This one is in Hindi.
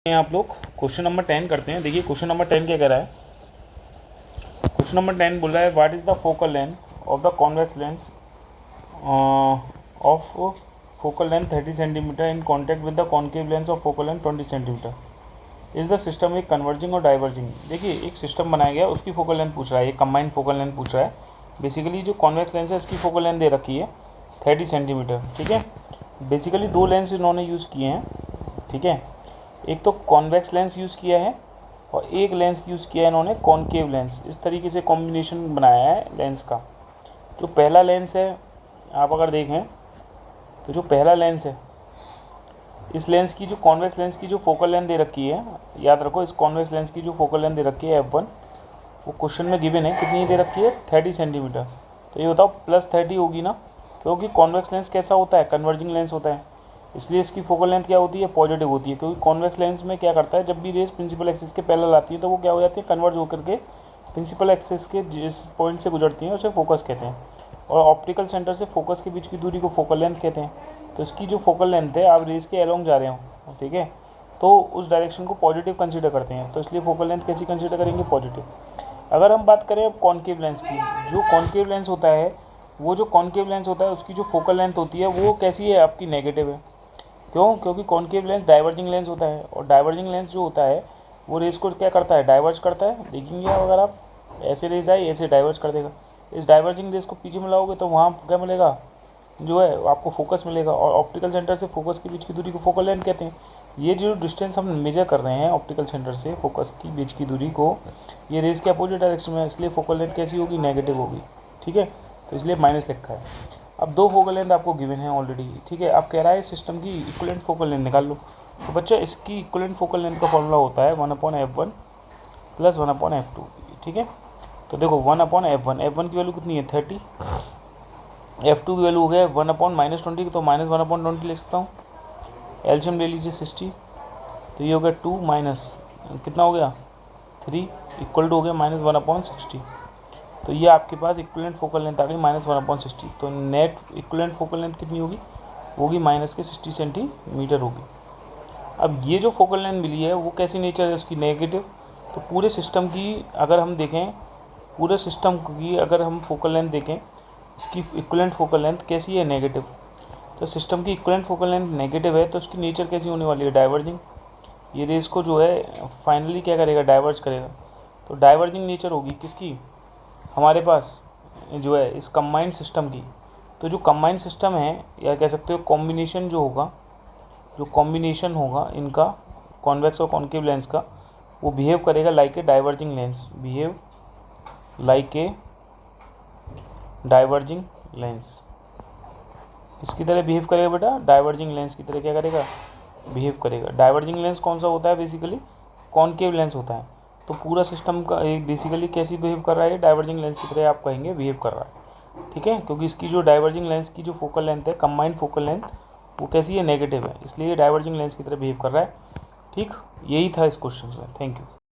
आप लोग क्वेश्चन नंबर 10 करते हैं। देखिए क्वेश्चन नंबर 10 क्या कह रहा है। क्वेश्चन नंबर 10 बोल रहा है what is the focal length of the convex lens of focal length 30 centimetre in contact with the concave lens of focal length 20 centimetre. Is the system एक कन्वर्जिंग और डाइवर्जिंग। देखिए एक सिस्टम बनाया गया, उसकी फोकल लेंथ पूछ रहा है, ये कंबाइंड फोकल लेंथ पूछ रहा है। बेसिकली जो कॉन्वेक्स लेंस है इसकी फोकल लेंथ दे रखी है 30 सेंटीमीटर। ठीक है, बेसिकली दो लेंस इन्होंने यूज़ किए हैं। ठीक है, एक तो कॉन्वेक्स लेंस यूज़ किया है और एक लेंस यूज़ किया है इन्होंने कॉन्केव लेंस। इस तरीके से कॉम्बिनेशन बनाया है लेंस का। जो पहला लेंस है, आप अगर देखें तो जो पहला लेंस है, इस लेंस की जो कॉन्वेक्स लेंस की जो फोकल लेंथ दे रखी है, याद रखो इस कॉन्वेक्स लेंस की जो फोकल लेंथ दे रखी है F1, वो क्वेश्चन में गिवन है कितनी दे रखी है 30 सेंटीमीटर। तो ये बताओ +30 होगी ना, क्योंकि कॉन्वेक्स लेंस कैसा होता है, कन्वर्जिंग लेंस होता है, इसलिए इसकी फोकल लेंथ क्या होती है, पॉजिटिव होती है। क्योंकि कॉन्वेक्स लेंस में क्या करता है, जब भी रेस प्रिंसिपल एक्सिस के पैरेलल आती है तो वो क्या हो जाती है, कन्वर्ज होकर के प्रिंसिपल एक्सिस के जिस पॉइंट से गुजरती हैं उसे फोकस कहते हैं। और ऑप्टिकल सेंटर से फोकस के बीच की दूरी को फोकल लेंथ कहते हैं। तो इसकी जो फोकल लेंथ है, आप रेस के अलोंग जा रहे हो, ठीक है, तो उस डायरेक्शन को पॉजिटिव कंसीडर करते हैं। तो इसलिए फोकल लेंथ कैसी कंसीडर करेंगे, पॉजिटिव। अगर हम बात करें अब कॉन्केव लेंस की, जो कॉन्केव लेंस होता है, वो जो कॉन्केव लेंस होता है उसकी जो फोकल लेंथ होती है वो कैसी है, आपकी नेगेटिव है। क्यों? क्योंकि कॉन्केव लेंस डाइवर्जिंग लेंस होता है, और डाइवर्जिंग लेंस जो होता है वो रेस को क्या करता है, डाइवर्ज करता है। देखेंगे आप, अगर आप ऐसे रेस आए ऐसे डाइवर्ज कर देगा। इस डाइवर्जिंग रेस को पीछे मिलाओगे तो वहाँ क्या मिलेगा, जो है आपको फोकस मिलेगा। और ऑप्टिकल सेंटर से फोकस के बीच की दूरी को फोकल लेंथ कहते हैं। ये जो डिस्टेंस हम मेजर कर रहे हैं ऑप्टिकल सेंटर से फोकस की बीच की दूरी को, ये रेस के अपोजिट डायरेक्शन में है, इसलिए फोकल लेंथ कैसी होगी, नेगेटिव होगी। ठीक है, तो इसलिए माइनस लिखा है। अब दो फोकल लेंथ आपको गिवन है ऑलरेडी। ठीक है, आप कह रहा है सिस्टम की इक्विवेलेंट फोकल लेंथ निकाल लो। तो बच्चा इसकी इक्विवेलेंट फोकल लेंथ का फॉर्मूला होता है 1/f1 + 1/f2। ठीक है, तो देखो 1/f1 की वैल्यू कितनी है 30, f2 की वैल्यू हो गया 1/-20, तो -1/20 लिख सकता हूँ। एलसीएम ले लीजिए 60, तो ये हो गया 2 माइनस कितना हो गया 3 इक्वल टू हो गया -1/60। तो ये आपके पास इक्विवेलेंट फोकल लेंथ आ गई -1/60। तो नेट इक्विवेलेंट फोकल लेंथ कितनी होगी माइनस के 60 सेंटीमीटर होगी। अब ये जो फोकल लेंथ मिली है वो कैसी नेचर है उसकी, नेगेटिव। तो पूरे सिस्टम की अगर हम देखें, पूरे सिस्टम की अगर हम फोकल लेंथ देखें, इसकी इक्विवेलेंट फोकल लेंथ कैसी है, नेगेटिव। तो सिस्टम की इक्विवेलेंट फोकल लेंथ नेगेटिव है, तो उसकी नेचर कैसी होने वाली है, डाइवर्जिंग। ये रेस को जो है फाइनली क्या करेगा, डाइवर्ज करेगा। तो डाइवर्जिंग नेचर होगी किसकी, हमारे पास जो है इस कंबाइंड सिस्टम की। तो जो कंबाइंड सिस्टम है, या कह सकते हो कॉम्बिनेशन जो होगा, जो कॉम्बिनेशन होगा इनका कॉन्वेक्स और कॉन्केव लेंस का, वो बिहेव करेगा like a diverging lens, behave like a diverging lens. किसकी तरह बिहेव करेगा बेटा, डाइवर्जिंग लेंस की तरह क्या करेगा, बिहेव करेगा। डाइवर्जिंग लेंस कौन सा होता है, बेसिकली कॉन्केव लेंस होता है। तो पूरा सिस्टम का एक बेसिकली कैसी बिहेव कर रहा है, डाइवर्जिंग लेंस की तरह आप कहेंगे बिहेव कर रहा है। ठीक है, क्योंकि इसकी जो डाइवर्जिंग लेंस की जो फोकल लेंथ है, कंबाइंड फोकल लेंथ, वो कैसी है, नेगेटिव है, इसलिए डाइवर्जिंग लेंस की तरह बिहेव कर रहा है। ठीक, यही था इस क्वेश्चन में। Thank you.